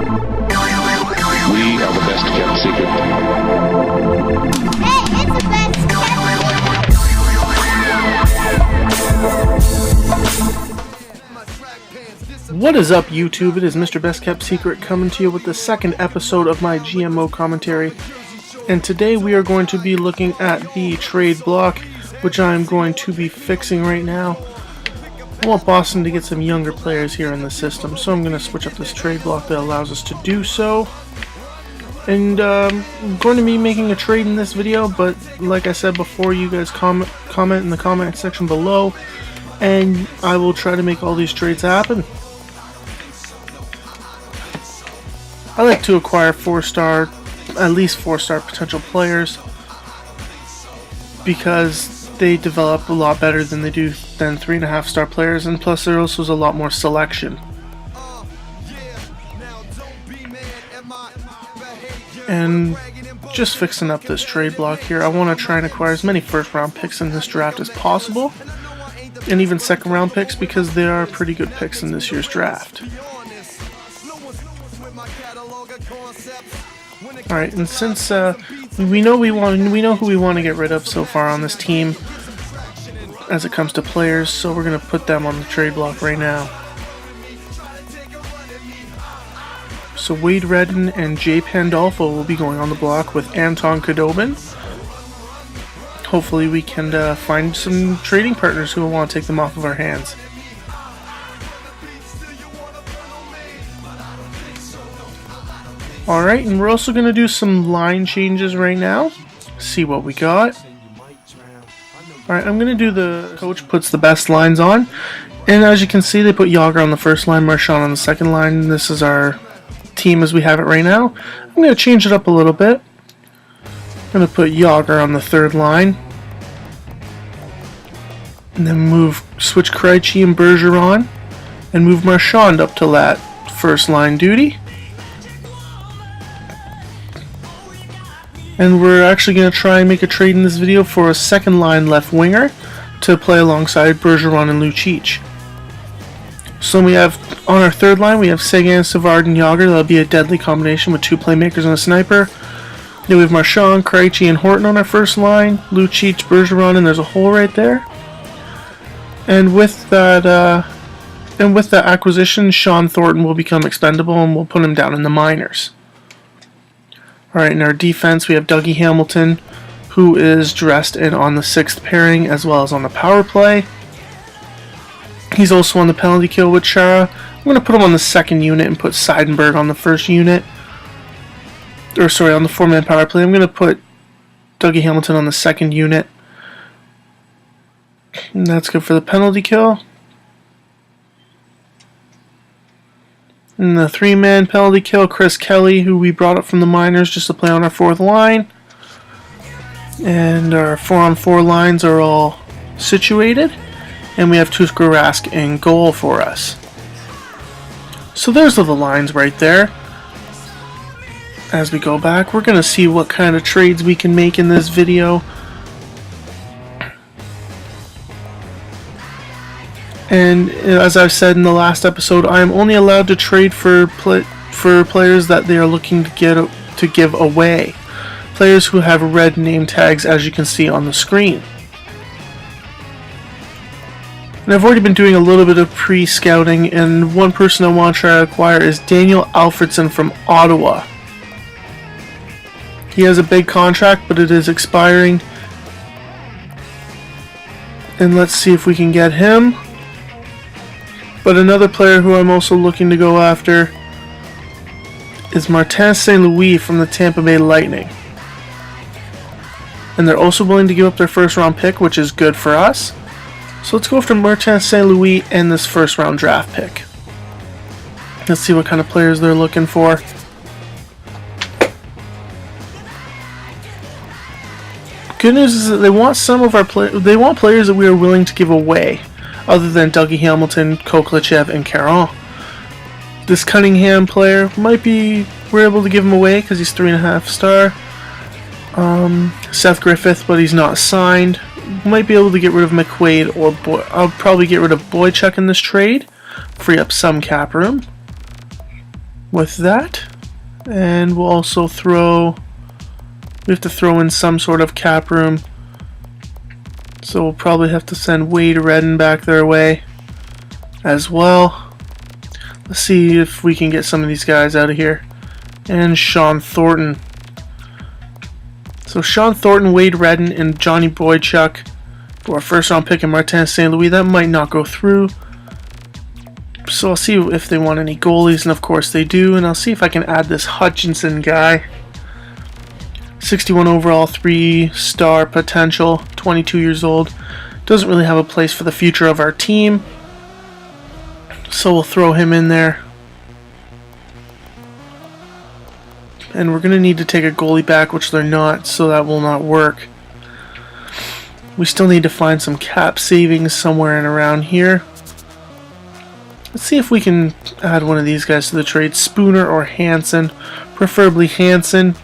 We are the best kept secret. Hey, it's the best kept. What is up, YouTube? It is Mr. Best Kept Secret coming to you with the second episode of my GMO commentary. And today we are going to be looking at the trade block, which I'm going to be fixing right now. I want Boston to get some younger players here in the system, so I'm going to switch up this trade block that allows us to do so. And I'm going to be making a trade in this video, but like I said before, you guys comment in the comment section below, and I will try to make all these trades happen. I like to acquire at least 4-star potential players, because they develop a lot better than 3.5-star players, and plus there also is a lot more selection. And just fixing up this trade block here, I want to try and acquire as many first-round picks in this draft as possible, and even second-round picks, because they are pretty good picks in this year's draft. Alright, and since we know who we want to get rid of so far on this team as it comes to players, so we're going to put them on the trade block right now. So Wade Redden and Jay Pandolfo will be going on the block with Anton Khudobin. Hopefully we can find some trading partners who will want to take them off of our hands. Alright, and we're also going to do some line changes right now. See what we got. Alright, I'm going to do the coach puts the best lines on. And as you can see, they put Yager on the first line, Marchand on the second line. This is our team as we have it right now. I'm going to change it up a little bit. I'm going to put Yager on the third line. And then switch Krejci and Bergeron. And move Marchand up to that first line duty. And we're actually going to try and make a trade in this video for a second line left winger to play alongside Bergeron and Lucic. So we have, on our third line, we have Seguin, Savard, and Yager. That'll be a deadly combination with 2 playmakers and a sniper. Then we have Marchand, Krejci, and Horton on our first line. Lucic, Bergeron, and there's a hole right there. And with that acquisition, Sean Thornton will become expendable, and we'll put him down in the minors. Alright, in our defense, we have Dougie Hamilton, who is dressed in on the 6th pairing as well as on the power play. He's also on the penalty kill with Chara. I'm going to put him on the 2nd unit and put Seidenberg on the 1st unit. Or sorry, on the 4-man power play. I'm going to put Dougie Hamilton on the 2nd unit. And that's good for the penalty kill. In the 3-man penalty kill, Chris Kelly, who we brought up from the minors just to play on our 4th line. And our 4-on-4 lines are all situated. And we have Tuukka Rask in goal for us. So those are the lines right there. As we go back, we're going to see what kind of trades we can make in this video. And as I've said in the last episode, I am only allowed to trade for players that they are looking to give away. Players who have red name tags, as you can see on the screen. And I've already been doing a little bit of pre-scouting, and one person I want to try to acquire is Daniel Alfredsson from Ottawa. He has a big contract, but it is expiring. And let's see if we can get him. But another player who I'm also looking to go after is Martin St. Louis from the Tampa Bay Lightning. And they're also willing to give up their 1st-round pick, which is good for us. So let's go after Martin St. Louis and this 1st-round draft pick. Let's see what kind of players they're looking for. Good news is that they want they want players that we are willing to give away, other than Dougie Hamilton, Koklachev, and Caron. This Cunningham player we're able to give him away because he's 3.5-star. Seth Griffith, but he's not signed. Might be able to get rid of McQuaid or I'll probably get rid of Boychuk in this trade, free up some cap room. with that. And we'll also we have to throw in some sort of cap room. So we'll probably have to send Wade Redden back their way as well. Let's see if we can get some of these guys out of here. And Sean Thornton. So Sean Thornton, Wade Redden, and Johnny Boychuk for our first round pick in Martin St. Louis. That might not go through. So I'll see if they want any goalies, and of course they do. And I'll see if I can add this Hutchinson guy. 61 overall, 3-star potential, 22 years old. Doesn't really have a place for the future of our team. So we'll throw him in there. And we're going to need to take a goalie back, which they're not, so that will not work. We still need to find some cap savings somewhere in around here. Let's see if we can add one of these guys to the trade. Spooner or Hansen. Preferably Hansen.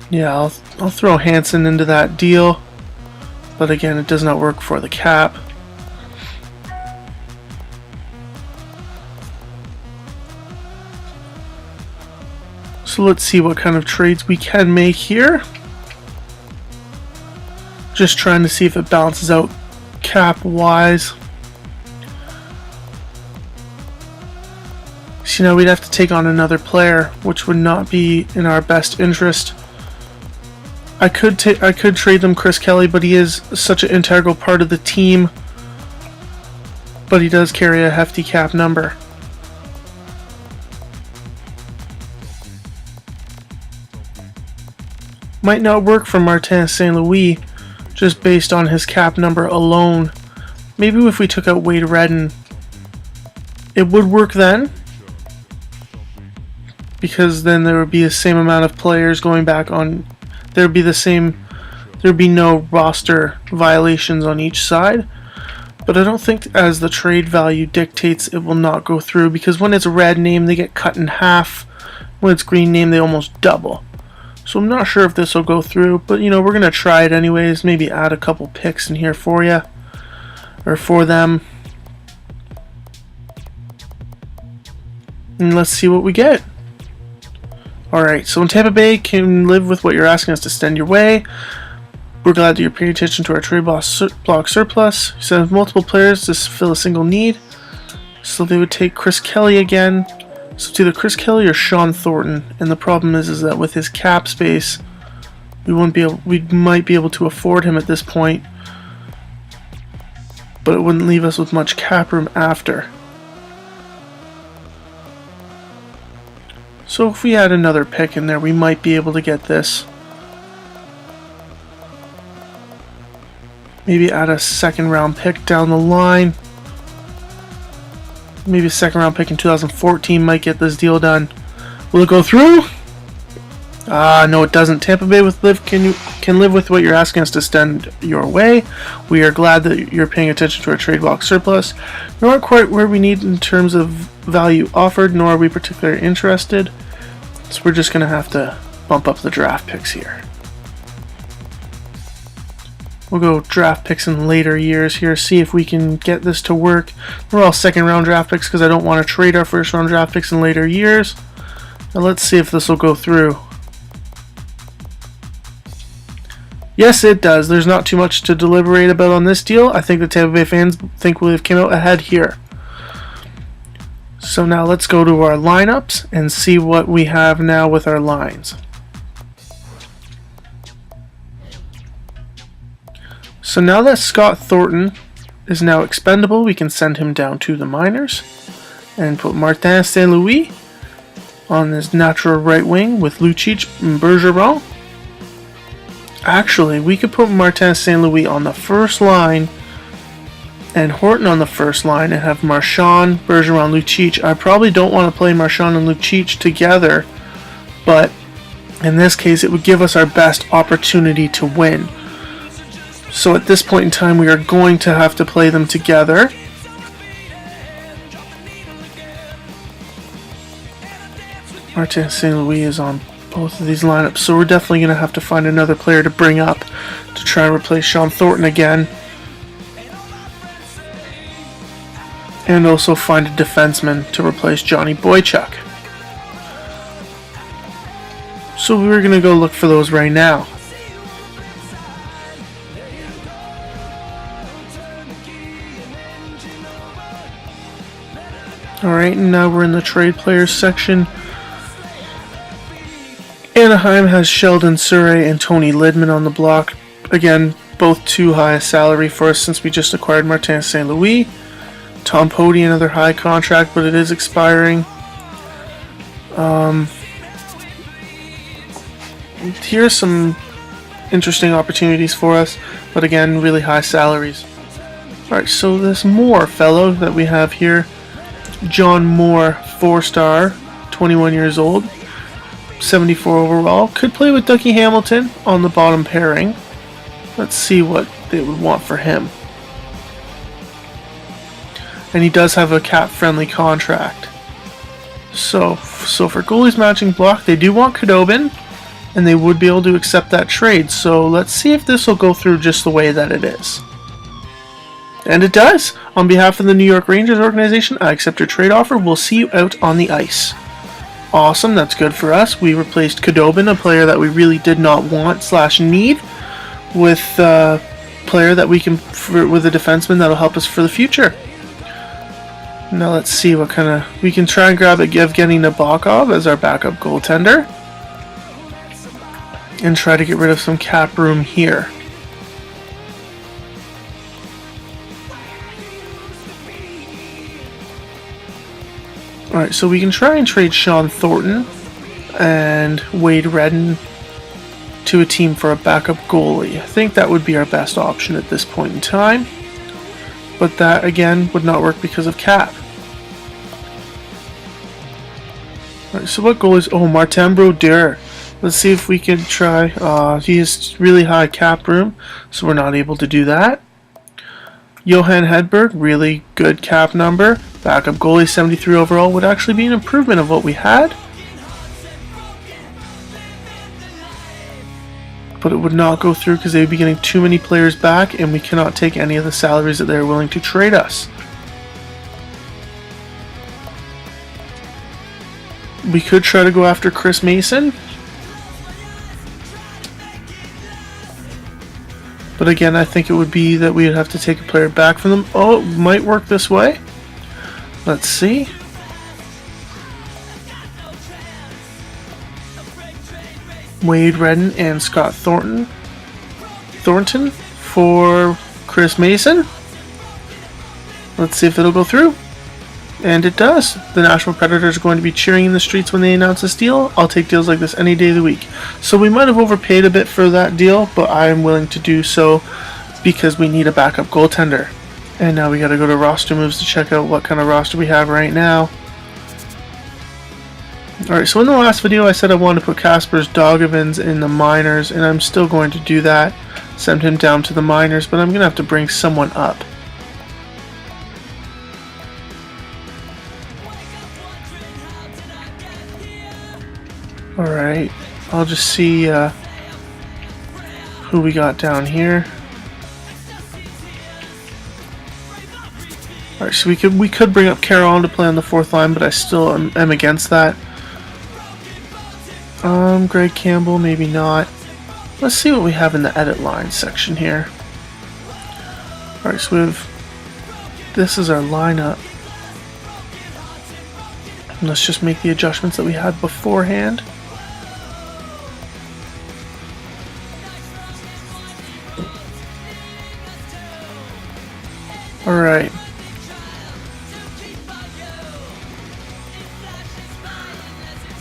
Yeah, I'll throw Hansen into that deal. But again, it does not work for the cap. So let's see what kind of trades we can make here. Just trying to see if it balances out cap-wise. So now we'd have to take on another player, which would not be in our best interest. I could trade them Chris Kelly, but he is such an integral part of the team. But he does carry a hefty cap number. Might not work for Martin St. Louis, just based on his cap number alone. Maybe if we took out Wade Redden, it would work then. Because then there would be the same amount of players going back on. There'd be no roster violations on each side. But I don't think, as the trade value dictates, it will not go through, because when it's red name they get cut in half. When it's green name they almost double. So I'm not sure if this will go through, but we're going to try it anyways. Maybe add a couple picks in here for you, or for them. And let's see what we get. Alright, so in Tampa Bay can live with what you're asking us to send your way. We're glad that you're paying attention to our trade block surplus. You send multiple players to fill a single need. So they would take Chris Kelly again. So it's either Chris Kelly or Sean Thornton. And the problem is that with his cap space, we might be able to afford him at this point. But it wouldn't leave us with much cap room after. So if we add another pick in there, we might be able to get this. Maybe add a second round pick down the line. Maybe a second round pick in 2014 might get this deal done. Will it go through? No, it doesn't. Tampa Bay can live with what you're asking us to send your way. We are glad that you're paying attention to our trade block surplus. We aren't quite where we need in terms of value offered, nor are we particularly interested. So we're just going to have to bump up the draft picks here. We'll go draft picks in later years here, see if we can get this to work. We're all second round draft picks because I don't want to trade our first round draft picks in later years. Now let's see if this will go through. Yes, it does. There's not too much to deliberate about on this deal. I think the Tampa Bay fans think we've came out ahead here. So now let's go to our lineups and see what we have now with our lines. So now that Scott Thornton is now expendable, we can send him down to the minors and put Martin St. Louis on his natural right wing with Lucic and Bergeron. Actually, we could put Martin St. Louis on the first line and Horton on the first line and have Marchand, Bergeron, Lucic. I probably don't want to play Marchand and Lucic together, but in this case it would give us our best opportunity to win. So at this point in time we are going to have to play them together. Martin St. Louis is on both of these lineups, so we're definitely going to have to find another player to bring up to try and replace Sean Thornton again. and also find a defenseman to replace Johnny Boychuk. So we're going to go look for those right now. Alright, and now we're in the trade players section. Anaheim has Sheldon Surrey and Tony Lidman on the block. Again, both too high a salary for us since we just acquired Martin St. Louis. Tom Pody, another high contract, but it is expiring. Here's some interesting opportunities for us, but again, really high salaries. Alright, so this Moore fellow that we have here, John Moore, 4-star, 21 years old, 74 overall, could play with Dougie Hamilton on the bottom pairing. Let's see what they would want for him. And he does have a cap-friendly contract. So for goalies matching block, they do want Khudobin, and they would be able to accept that trade. So let's see if this will go through just the way that it is. And it does! On behalf of the New York Rangers organization, I accept your trade offer. We'll see you out on the ice. Awesome, that's good for us. We replaced Khudobin, a player that we really did not want / need, with a player that we can, with a defenseman that'll help us for the future. Now let's see what kind of, we can try and grab Evgeny Nabokov as our backup goaltender, and try to get rid of some cap room here. Alright, so we can try and trade Sean Thornton and Wade Redden to a team for a backup goalie. I think that would be our best option at this point in time. But that, again, would not work because of cap. Alright, so what goalies? Oh, Martin Brodeur. Let's see if we can try. He has really high cap room, so we're not able to do that. Johan Hedberg, really good cap number. Backup goalie, 73 overall, would actually be an improvement of what we had. But it would not go through because they would be getting too many players back, and we cannot take any of the salaries that they're willing to trade us. We could try to go after Chris Mason. But again, I think it would be that we would have to take a player back from them. Oh, it might work this way. Let's see. Wade Redden and Scott Thornton for Chris Mason. Let's see if it'll go through. And it does. The Nashville Predators are going to be cheering in the streets when they announce this deal. I'll take deals like this any day of the week. So we might have overpaid a bit for that deal, but I am willing to do so because we need a backup goaltender. And now we got to go to roster moves to check out what kind of roster we have right now. Alright, so in the last video I said I wanted to put Kaspers Dogevins in the minors, and I'm still going to do that. Send him down to the minors, but I'm going to have to bring someone up. Alright, I'll just see who we got down here. Alright, so we could bring up Carroll to play on the fourth line, but I still am against that. Greg Campbell, maybe not. Let's see what we have in the edit line section here. Alright, so we have, this is our lineup. And let's just make the adjustments that we had beforehand. Alright.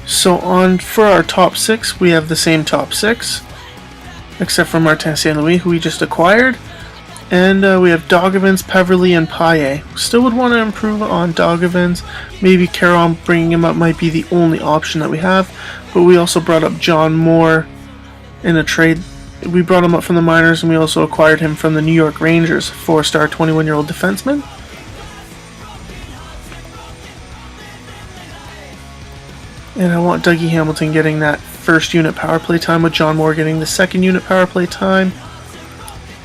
So for our top six, we have the same top six, except for Martin St. Louis, who we just acquired. And we have Dogevins, Peverly, and Paille. Still would want to improve on Dogevins. Maybe Caron bringing him up might be the only option that we have. But we also brought up John Moore in a trade. We brought him up from the minors, and we also acquired him from the New York Rangers, 4-star, 21-year-old defenseman. And I want Dougie Hamilton getting that first unit power play time, with John Moore getting the second unit power play time.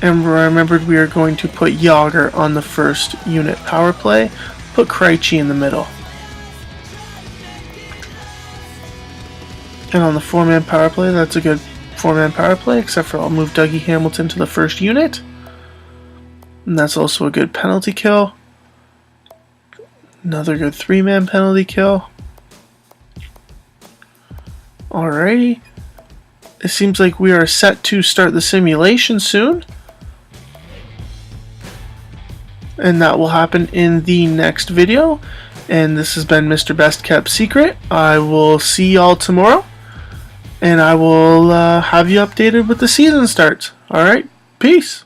And remembered we are going to put Yager on the first unit power play, put Krejci in the middle. And on the 4-man power play, that's a good 4-man power play, except for I'll move Dougie Hamilton to the first unit. And that's also a good penalty kill. Another good 3-man penalty kill. Alrighty. It seems like we are set to start the simulation soon. And that will happen in the next video. And this has been Mr. Best Kept Secret. I will see y'all tomorrow. And I will have you updated with the season starts. Alright, peace.